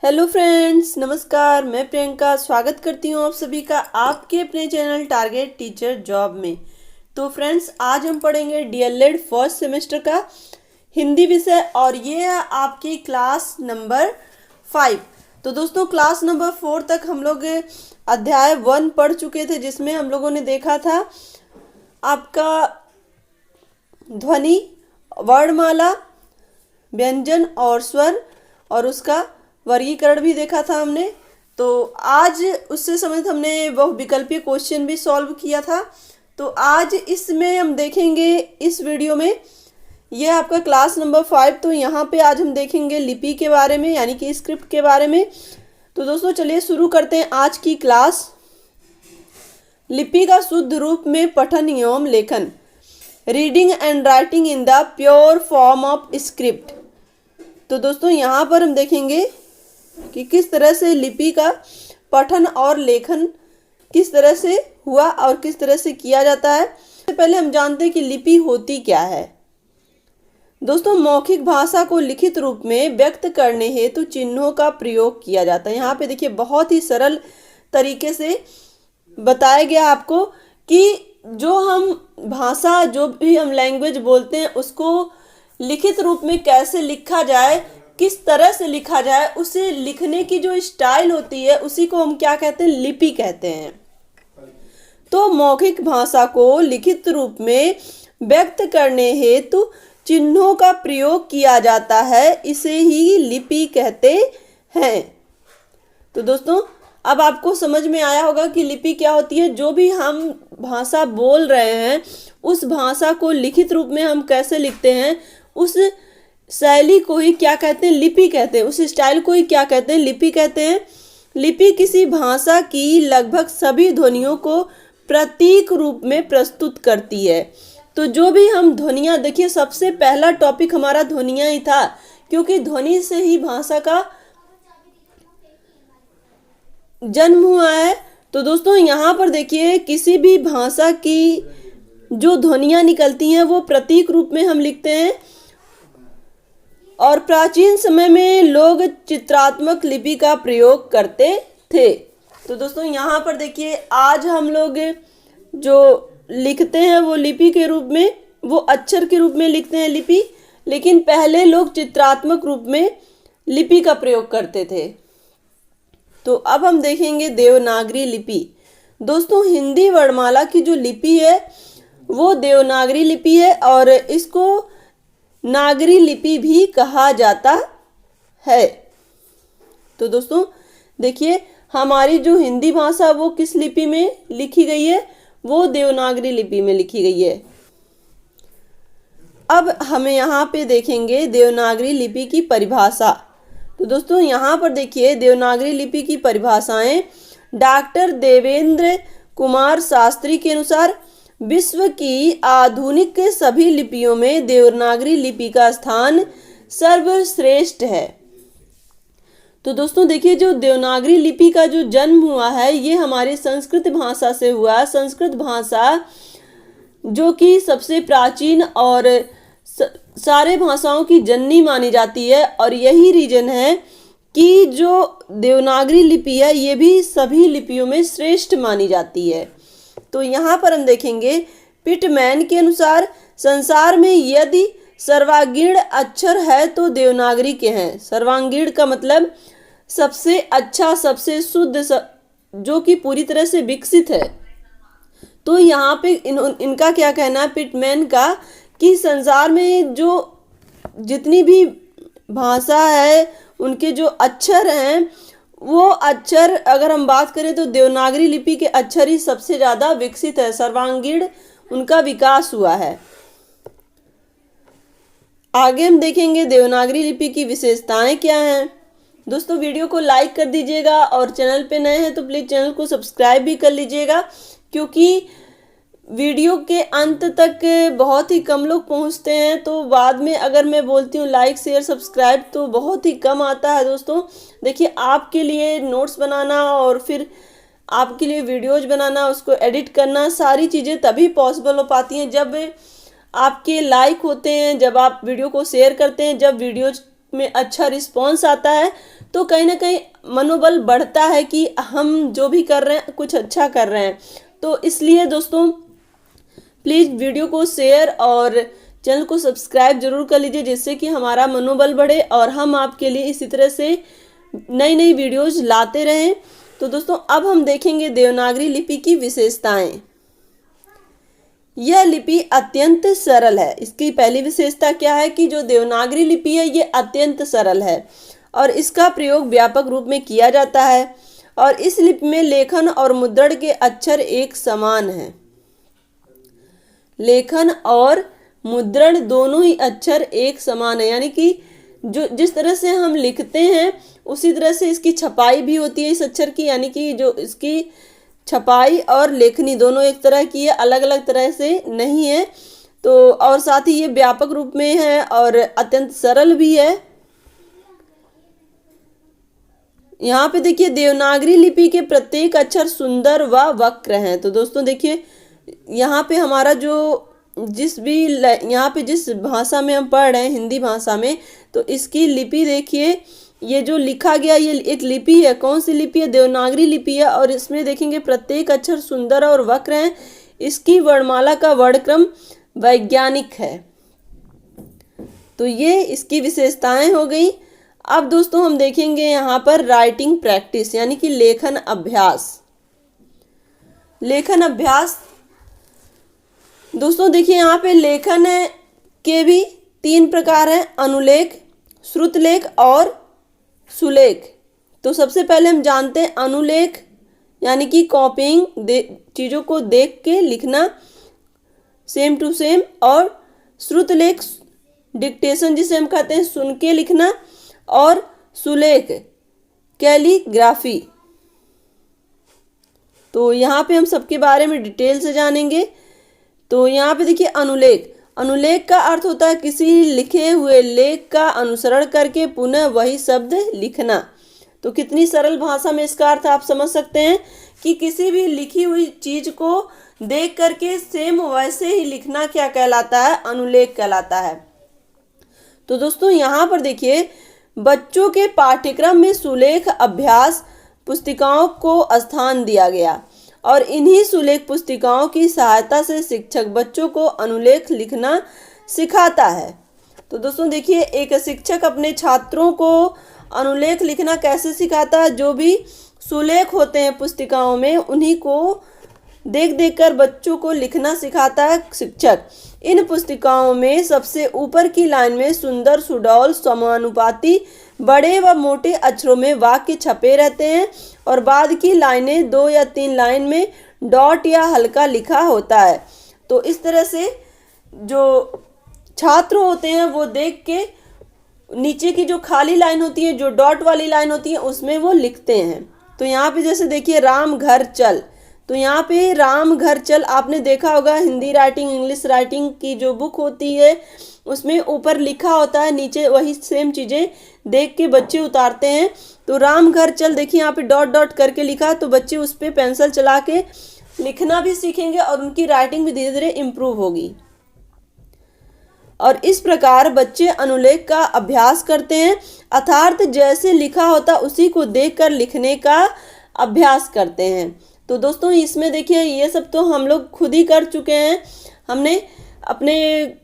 Hello friends, नमस्कार। मैं प्रियंका स्वागत करती हूँ आप सभी का आपके अपने चैनल टारगेट टीचर जॉब में। तो फ्रेंड्स, आज हम पढ़ेंगे डीएलएड फर्स्ट सेमेस्टर का हिंदी विषय और ये है आपकी क्लास नंबर 5। तो दोस्तों, क्लास नंबर 4 तक हम लोग अध्याय 1 पढ़ चुके थे, जिसमें हम लोगों ने देखा था आपका ध्वनि, वर्णमाला, व्यंजन और स्वर और उसका वर्गीकरण भी देखा था हमने। तो आज उससे संबंधित हमने बहु विकल्पीय क्वेश्चन भी सॉल्व किया था। तो आज इसमें हम देखेंगे इस वीडियो में, यह आपका क्लास नंबर 5। तो यहाँ पे आज हम देखेंगे लिपि के बारे में, यानी कि स्क्रिप्ट के बारे में। तो दोस्तों, चलिए शुरू करते हैं आज की क्लास। लिपि का शुद्ध रूप में पठन एवं लेखन, reading and writing in the pure form of script. तो दोस्तों, यहाँ पर हम देखेंगे कि किस तरह से लिपि का पठन और लेखन किस तरह से हुआ और किस तरह से किया जाता है। सबसे पहले हम जानते हैं कि लिपि होती क्या है। दोस्तों, मौखिक भाषा को लिखित रूप में व्यक्त करने हेतु चिन्हों का प्रयोग किया जाता है। यहाँ पे देखिए, बहुत ही सरल तरीके से बताया गया आपको कि जो हम भाषा, जो भी हम लैंग्वेज बोलते हैं, उसको लिखित रूप में कैसे लिखा जाए, किस तरह से लिखा जाए, उसे लिखने की जो स्टाइल होती है उसी को हम क्या कहते हैं, लिपि कहते हैं। तो मौखिक भाषा को लिखित रूप में व्यक्त करने हेतु चिन्हों का प्रयोग किया जाता है, इसे ही लिपि कहते हैं। तो दोस्तों, अब आपको समझ में आया होगा कि लिपि क्या होती है। जो भी हम भाषा बोल रहे हैं उस भाषा को लिखित रूप में हम कैसे लिखते हैं, उस शैली को ही क्या कहते हैं, लिपि कहते हैं। उस स्टाइल को ही क्या कहते हैं, लिपि कहते हैं। लिपि किसी भाषा की लगभग सभी ध्वनियों को प्रतीक रूप में प्रस्तुत करती है। तो जो भी हम ध्वनियाँ, देखिए सबसे पहला टॉपिक हमारा ध्वनियाँ ही था, क्योंकि ध्वनि से ही भाषा का जन्म हुआ है। तो दोस्तों, यहाँ पर देखिए, किसी भी भाषा की जो ध्वनियाँ निकलती हैं वो प्रतीक रूप में हम लिखते हैं। और प्राचीन समय में लोग चित्रात्मक लिपि का प्रयोग करते थे। तो दोस्तों, यहाँ पर देखिए, आज हम लोग जो लिखते हैं वो लिपि के रूप में, वो अक्षर के रूप में लिखते हैं लिपि, लेकिन पहले लोग चित्रात्मक रूप में लिपि का प्रयोग करते थे। तो अब हम देखेंगे देवनागरी लिपि। दोस्तों, हिंदी वर्णमाला की जो लिपि है वो देवनागरी लिपि है और इसको नागरी लिपि भी कहा जाता है। तो दोस्तों देखिए, हमारी जो हिंदी भाषा वो किस लिपि में लिखी गई है, वो देवनागरी लिपि में लिखी गई है। अब हमें यहाँ पे देखेंगे देवनागरी लिपि की परिभाषा। तो दोस्तों, यहाँ पर देखिए, देवनागरी लिपि की परिभाषाएं डॉक्टर देवेंद्र कुमार शास्त्री के अनुसार विश्व की आधुनिक सभी लिपियों में देवनागरी लिपि का स्थान सर्वश्रेष्ठ है। तो दोस्तों देखिए, जो देवनागरी लिपि का जो जन्म हुआ है ये हमारी संस्कृत भाषा से हुआ। संस्कृत भाषा जो कि सबसे प्राचीन और सारे भाषाओं की जननी मानी जाती है, और यही रीजन है कि जो देवनागरी लिपि है ये भी सभी लिपियों में श्रेष्ठ मानी जाती है। तो यहाँ पर हम देखेंगे, पिटमैन के अनुसार संसार में यदि सर्वांगीण अक्षर है तो देवनागरी के हैं। सर्वांगीण का मतलब सबसे अच्छा, सबसे शुद्ध, जो कि पूरी तरह से विकसित है। तो यहाँ पे इनका क्या कहना है, पिटमैन का, कि संसार में जो जितनी भी भाषा है उनके जो अक्षर हैं, वो अक्षर अगर हम बात करें तो देवनागरी लिपि के अक्षर ही सबसे ज़्यादा विकसित है, सर्वांगीण उनका विकास हुआ है। आगे हम देखेंगे देवनागरी लिपि की विशेषताएं क्या हैं। दोस्तों, वीडियो को लाइक कर दीजिएगा और चैनल पे नए हैं तो प्लीज़ चैनल को सब्सक्राइब भी कर लीजिएगा, क्योंकि वीडियो के अंत तक बहुत ही कम लोग पहुंचते हैं। तो बाद में अगर मैं बोलती हूँ लाइक शेयर सब्सक्राइब तो बहुत ही कम आता है। दोस्तों देखिए, आपके लिए नोट्स बनाना और फिर आपके लिए वीडियोज बनाना, उसको एडिट करना, सारी चीज़ें तभी पॉसिबल हो पाती हैं जब आपके लाइक होते हैं, जब आप वीडियो को शेयर करते हैं, जब वीडियोज में अच्छा रिस्पॉन्स आता है, तो कहीं ना कहीं मनोबल बढ़ता है कि हम जो भी कर रहे हैं कुछ अच्छा कर रहे हैं। तो इसलिए दोस्तों प्लीज़ वीडियो को शेयर और चैनल को सब्सक्राइब जरूर कर लीजिए, जिससे कि हमारा मनोबल बढ़े और हम आपके लिए इसी तरह से नई नई वीडियोज लाते रहें। तो दोस्तों अब हम देखेंगे देवनागरी लिपि की विशेषताएं। यह लिपि अत्यंत सरल है। इसकी पहली विशेषता क्या है कि जो देवनागरी लिपि है ये अत्यंत सरल है और इसका प्रयोग व्यापक रूप में किया जाता है और इस लिपि में लेखन और मुद्रण के अक्षर एक समान हैं। लेखन और मुद्रण दोनों ही अक्षर एक समान है, यानी कि जो जिस तरह से हम लिखते हैं उसी तरह से इसकी छपाई भी होती है इस अक्षर की, यानी कि जो इसकी छपाई और लेखनी दोनों एक तरह की है, अलग अलग तरह से नहीं है। तो और साथ ही ये व्यापक रूप में है और अत्यंत सरल भी है। यहाँ पे देखिए देवनागरी लिपि के प्रत्येक अक्षर सुंदर व वक्र हैं। तो दोस्तों देखिए यहाँ पे हमारा जो यहाँ पे जिस भाषा में हम पढ़ रहे हैं हिंदी भाषा में, तो इसकी लिपि देखिए, ये जो लिखा गया ये एक लिपि है। कौन सी लिपि है? देवनागरी लिपि है और इसमें देखेंगे प्रत्येक अक्षर सुंदर और वक्र हैं। इसकी वर्णमाला का वर्णक्रम वैज्ञानिक है। तो ये इसकी विशेषताएं हो गई। अब दोस्तों हम देखेंगे यहाँ पर राइटिंग प्रैक्टिस यानी कि लेखन अभ्यास। लेखन अभ्यास दोस्तों देखिए यहाँ पे लेखन के भी 3 प्रकार हैं, अनुलेख, श्रुतलेख और सुलेख। तो सबसे पहले हम जानते हैं अनुलेख यानी कि कॉपिंग, चीज़ों को देख के लिखना सेम टू सेम, और श्रुतलेख डिक्टेशन जिसे हम कहते हैं सुन के लिखना, और सुलेख कैलीग्राफी। तो यहाँ पे हम सबके बारे में डिटेल से जानेंगे। तो यहाँ पे देखिए अनुलेख। अनुलेख का अर्थ होता है किसी लिखे हुए लेख का अनुसरण करके पुनः वही शब्द लिखना। तो कितनी सरल भाषा में इसका अर्थ आप समझ सकते हैं कि किसी भी लिखी हुई चीज को देख करके सेम वैसे ही लिखना क्या कहलाता है? अनुलेख कहलाता है। तो दोस्तों यहाँ पर देखिए बच्चों के पाठ्यक्रम में सुलेख अभ्यास पुस्तिकाओं को स्थान दिया गया और इन्हीं सुलेख पुस्तिकाओं की सहायता से शिक्षक बच्चों को अनुलेख लिखना सिखाता है। तो दोस्तों देखिए एक शिक्षक अपने छात्रों को अनुलेख लिखना कैसे सिखाता है? जो भी सुलेख होते हैं पुस्तिकाओं में उन्हीं को देख देख कर बच्चों को लिखना सिखाता है शिक्षक। इन पुस्तिकाओं में सबसे ऊपर की लाइन में सुंदर सुडौल समानुपाती बड़े व मोटे अक्षरों में वाक्य छपे रहते हैं और बाद की लाइनें 2 या 3 लाइन में डॉट या हल्का लिखा होता है। तो इस तरह से जो छात्र होते हैं वो देख के नीचे की जो खाली लाइन होती है, जो डॉट वाली लाइन होती है, उसमें वो लिखते हैं। तो यहाँ पे जैसे देखिए राम घर चल, तो यहाँ पे राम घर चल आपने देखा होगा हिंदी राइटिंग इंग्लिश राइटिंग की जो बुक होती है उसमें ऊपर लिखा होता है, नीचे वही सेम चीज़ें देख के बच्चे उतारते हैं। तो राम घर चल देखिए यहाँ पे डॉट डॉट करके लिखा, तो बच्चे उस पर पेंसिल चला के लिखना भी सीखेंगे और उनकी राइटिंग भी धीरे धीरे इम्प्रूव होगी। और इस प्रकार बच्चे अनुलेख का अभ्यास करते हैं, अर्थात जैसे लिखा होता उसी को देखकर लिखने का अभ्यास करते हैं। तो दोस्तों इसमें देखिए ये सब तो हम लोग खुद ही कर चुके हैं। हमने अपने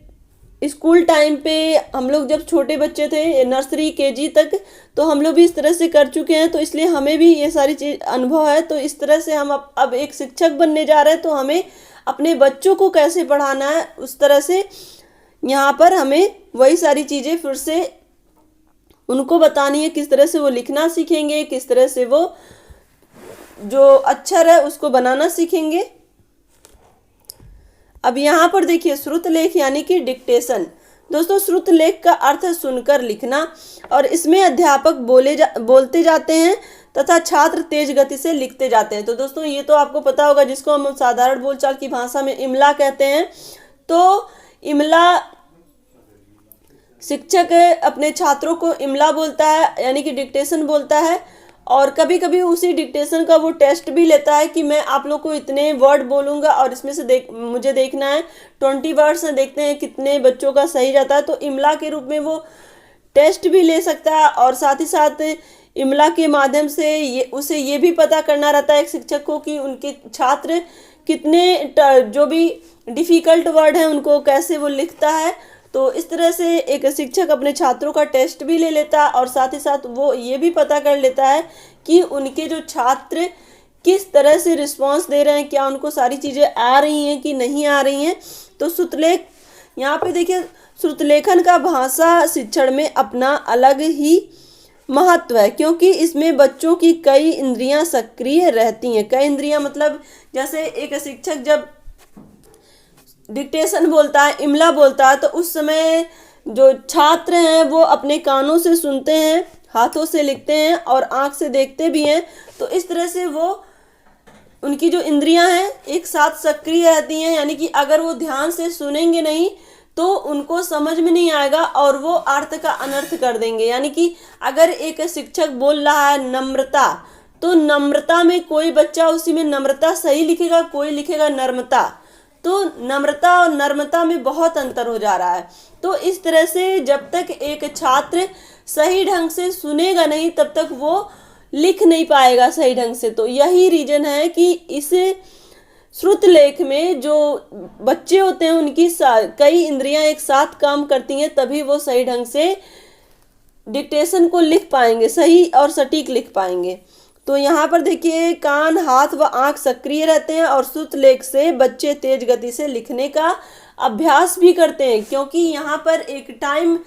स्कूल टाइम पे हम लोग जब छोटे बच्चे थे नर्सरी केजी तक, तो हम लोग भी इस तरह से कर चुके हैं। तो इसलिए हमें भी ये सारी चीज अनुभव है। तो इस तरह से हम अब एक शिक्षक बनने जा रहे हैं, तो हमें अपने बच्चों को कैसे पढ़ाना है उस तरह से यहाँ पर हमें वही सारी चीज़ें फिर से उनको बतानी है, किस तरह से वो लिखना सीखेंगे, किस तरह से वो जो अक्षर है उसको बनाना सीखेंगे। अब यहाँ पर देखिए श्रुतलेख यानी कि डिक्टेशन। दोस्तों श्रुतलेख का अर्थ है सुनकर लिखना और इसमें अध्यापक बोलते जाते हैं तथा छात्र तेज गति से लिखते जाते हैं। तो दोस्तों ये तो आपको पता होगा, जिसको हम साधारण बोलचाल की भाषा में इमला कहते हैं। तो इमला शिक्षक अपने छात्रों को इमला बोलता है यानी कि डिक्टेशन बोलता है, और कभी कभी उसी डिक्टेशन का वो टेस्ट भी लेता है कि मैं आप लोग को इतने वर्ड बोलूँगा और इसमें से मुझे देखना है 20 वर्ड्स हैं, देखते हैं कितने बच्चों का सही जाता है। तो इमला के रूप में वो टेस्ट भी ले सकता है और साथ ही साथ इमला के माध्यम से उसे ये भी पता करना रहता है एक शिक्षक को कि उनके छात्र कितने जो भी डिफ़िकल्ट वर्ड हैं उनको कैसे वो लिखता है। तो इस तरह से एक शिक्षक अपने छात्रों का टेस्ट भी ले लेता है और साथ ही साथ वो ये भी पता कर लेता है कि उनके जो छात्र किस तरह से रिस्पॉन्स दे रहे हैं, क्या उनको सारी चीज़ें आ रही हैं कि नहीं आ रही हैं। तो श्रुतलेख, यहाँ पे देखिए, श्रुतलेखन का भाषा शिक्षण में अपना अलग ही महत्व है, क्योंकि इसमें बच्चों की कई इंद्रियां सक्रिय रहती हैं। कई इंद्रियां मतलब जैसे एक शिक्षक जब डिक्टेशन बोलता है, इमला बोलता है, तो उस समय जो छात्र हैं वो अपने कानों से सुनते हैं, हाथों से लिखते हैं और आँख से देखते भी हैं। तो इस तरह से वो उनकी जो इंद्रियां हैं एक साथ सक्रिय रहती हैं, यानी कि अगर वो ध्यान से सुनेंगे नहीं तो उनको समझ में नहीं आएगा और वो अर्थ का अनर्थ कर देंगे। यानी कि अगर एक शिक्षक बोल रहा है नम्रता, तो नम्रता में कोई बच्चा उसी में नम्रता सही लिखेगा, कोई लिखेगा नर्मता, तो नम्रता और नर्मता में बहुत अंतर हो जा रहा है। तो इस तरह से जब तक एक छात्र सही ढंग से सुनेगा नहीं तब तक वो लिख नहीं पाएगा सही ढंग से। तो यही रीजन है कि इस श्रुतलेख में जो बच्चे होते हैं उनकी कई इंद्रियां एक साथ काम करती हैं, तभी वो सही ढंग से डिक्टेशन को लिख पाएंगे, सही और सटीक लिख पाएंगे। तो यहाँ पर देखिए, कान, हाथ व आँख सक्रिय रहते हैं और श्रुतलेख से बच्चे तेज गति से लिखने का अभ्यास भी करते हैं, क्योंकि यहाँ पर एक टाइम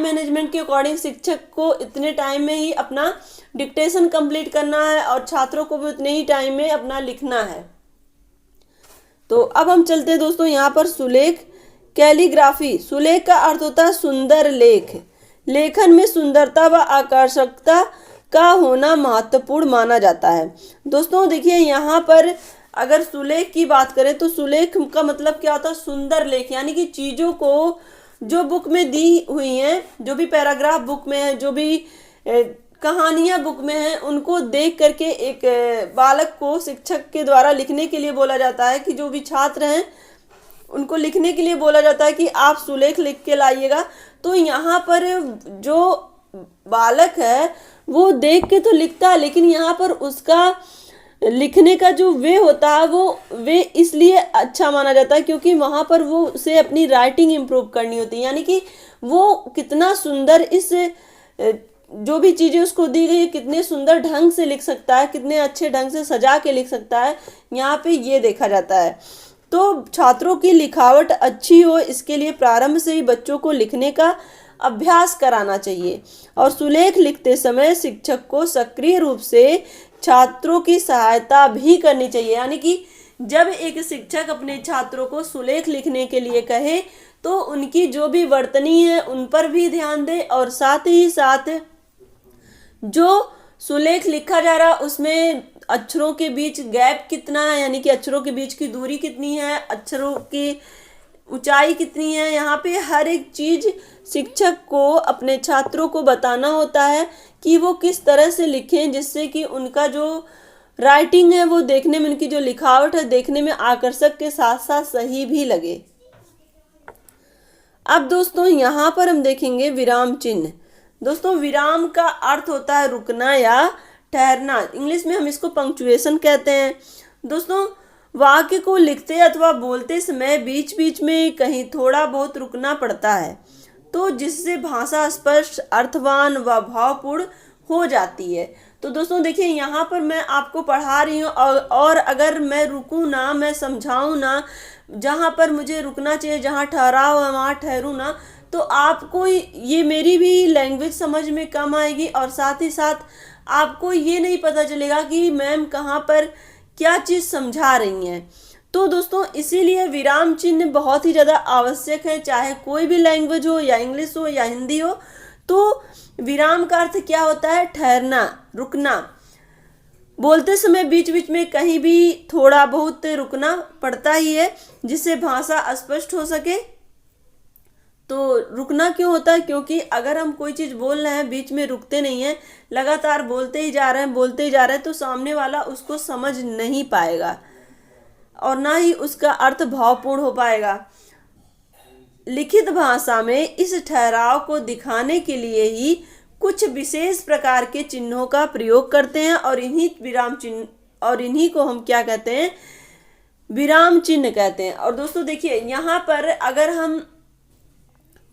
मैनेजमेंट के अकॉर्डिंग शिक्षक को इतने टाइम में ही अपना डिक्टेशन कंप्लीट करना है और छात्रों को भी उतने ही टाइम में अपना लिखना है। तो अब हम चलते हैं दोस्तों यहाँ पर सुलेख, कैलीग्राफी। सुलेख का अर्थ होता है सुंदर लेख। लेखन में सुंदरता व आकर्षकता का होना महत्वपूर्ण माना जाता है। दोस्तों देखिए, यहाँ पर अगर सुलेख की बात करें तो सुलेख का मतलब क्या होता है? सुंदर लेख, यानी कि चीज़ों को जो बुक में दी हुई हैं, जो भी पैराग्राफ बुक में है, जो भी कहानियाँ बुक में हैं, उनको देख करके एक बालक को शिक्षक के द्वारा लिखने के लिए बोला जाता है कि जो भी छात्र हैं उनको लिखने के लिए बोला जाता है कि आप सुलेख लिख के लाइएगा। तो यहाँ पर जो बालक है वो देख के तो लिखता है, लेकिन यहाँ पर उसका लिखने का जो वे होता है वो वे इसलिए अच्छा माना जाता है क्योंकि वहाँ पर वो उसे अपनी राइटिंग इम्प्रूव करनी होती है, यानी कि वो कितना सुंदर इस जो भी चीज़ें उसको दी गई है कितने सुंदर ढंग से लिख सकता है, कितने अच्छे ढंग से सजा के लिख सकता है, यहाँ पे ये देखा जाता है। तो छात्रों की लिखावट अच्छी हो, इसके लिए प्रारंभ से ही बच्चों को लिखने का अभ्यास कराना चाहिए और सुलेख लिखते समय शिक्षक को सक्रिय रूप से छात्रों की सहायता भी करनी चाहिए। यानी कि जब एक शिक्षक अपने छात्रों को सुलेख लिखने के लिए कहे तो उनकी जो भी वर्तनी है उन पर भी ध्यान दे और साथ ही साथ जो सुलेख लिखा जा रहा उसमें अक्षरों के बीच गैप कितना है, यानी कि अक्षरों के बीच की दूरी कितनी है, अक्षरों की ऊंचाई कितनी है, यहाँ पे हर एक चीज़ शिक्षक को अपने छात्रों को बताना होता है कि वो किस तरह से लिखें जिससे कि उनका जो राइटिंग है वो देखने में, उनकी जो लिखावट है देखने में आकर्षक के साथ साथ सही भी लगे। अब दोस्तों यहाँ पर हम देखेंगे विराम चिन्ह। दोस्तों विराम का अर्थ होता है रुकना या ठहरना, इंग्लिश में हम इसको पंक्चुएशन कहते हैं। दोस्तों वाक्य को लिखते अथवा बोलते समय बीच बीच में कहीं थोड़ा बहुत रुकना पड़ता है, तो जिससे भाषा स्पष्ट, अर्थवान व भावपूर्ण हो जाती है। तो दोस्तों देखिए, यहाँ पर मैं आपको पढ़ा रही हूँ और अगर मैं रुकूँ ना, मैं समझाऊँ ना, जहाँ पर मुझे रुकना चाहिए, जहाँ ठहराव है वहाँ ठहरूँ ना, तो आपको ये मेरी भी लैंग्वेज समझ में कम आएगी और साथ ही साथ आपको ये नहीं पता चलेगा कि मैम कहाँ पर क्या चीज़ समझा रही हैं। तो दोस्तों इसीलिए विराम चिन्ह बहुत ही ज़्यादा आवश्यक है, चाहे कोई भी लैंग्वेज हो, या इंग्लिश हो या हिंदी हो। तो विराम का अर्थ क्या होता है? ठहरना, रुकना। बोलते समय बीच बीच में कहीं भी थोड़ा बहुत रुकना पड़ता ही है जिससे भाषा स्पष्ट हो सके। तो रुकना क्यों होता है? क्योंकि अगर हम कोई चीज़ बोल रहे हैं, बीच में रुकते नहीं हैं, लगातार बोलते ही जा रहे हैं तो सामने वाला उसको समझ नहीं पाएगा और ना ही उसका अर्थ भावपूर्ण हो पाएगा। लिखित भाषा में इस ठहराव को दिखाने के लिए ही कुछ विशेष प्रकार के चिन्हों का प्रयोग करते हैं और इन्हीं को हम क्या कहते हैं, विराम चिन्ह कहते हैं। और दोस्तों देखिए, यहाँ पर अगर हम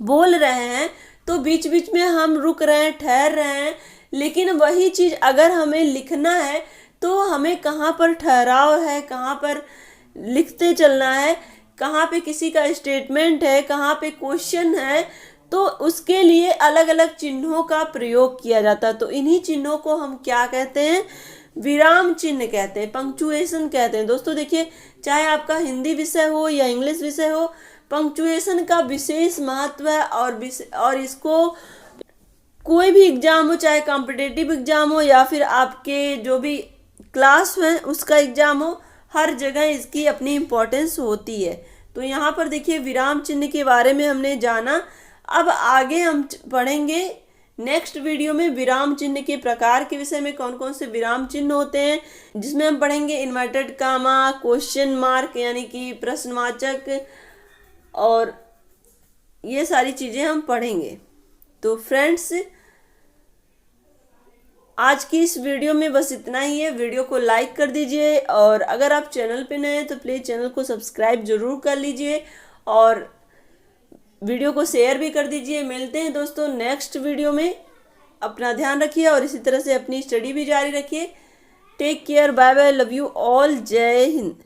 बोल रहे हैं तो बीच बीच में हम रुक रहे हैं, ठहर रहे हैं, लेकिन वही चीज अगर हमें लिखना है तो हमें कहाँ पर ठहराव है, कहाँ पर लिखते चलना है, कहाँ पे किसी का स्टेटमेंट है, कहाँ पे क्वेश्चन है, तो उसके लिए अलग अलग चिन्हों का प्रयोग किया जाता है। तो इन्हीं चिन्हों को हम क्या कहते हैं, विराम चिन्ह कहते हैं, पंक्चुएशन कहते हैं। दोस्तों देखिए, चाहे आपका हिंदी विषय हो या इंग्लिश विषय हो, पंक्चुएशन का विशेष महत्व है। और इसको कोई भी एग्जाम हो, चाहे कॉम्पिटिटिव एग्जाम हो या फिर आपके जो भी क्लास है उसका एग्जाम हो, हर जगह इसकी अपनी इम्पोर्टेंस होती है। तो यहाँ पर देखिए, विराम चिन्ह के बारे में हमने जाना। अब आगे हम पढ़ेंगे नेक्स्ट वीडियो में विराम चिन्ह के प्रकार के विषय में, कौन कौन से विराम चिन्ह होते हैं, जिसमें हम पढ़ेंगे इन्वर्टेड कामा, क्वेश्चन मार्क यानी कि प्रश्नवाचक, और ये सारी चीज़ें हम पढ़ेंगे। तो फ्रेंड्स, आज की इस वीडियो में बस इतना ही है। वीडियो को लाइक कर दीजिए, और अगर आप चैनल पे नए हैं तो प्लीज़ चैनल को सब्सक्राइब जरूर कर लीजिए और वीडियो को शेयर भी कर दीजिए। मिलते हैं दोस्तों नेक्स्ट वीडियो में। अपना ध्यान रखिए और इसी तरह से अपनी स्टडी भी जारी रखिए। Take care, bye bye, love you all, जय हिंद।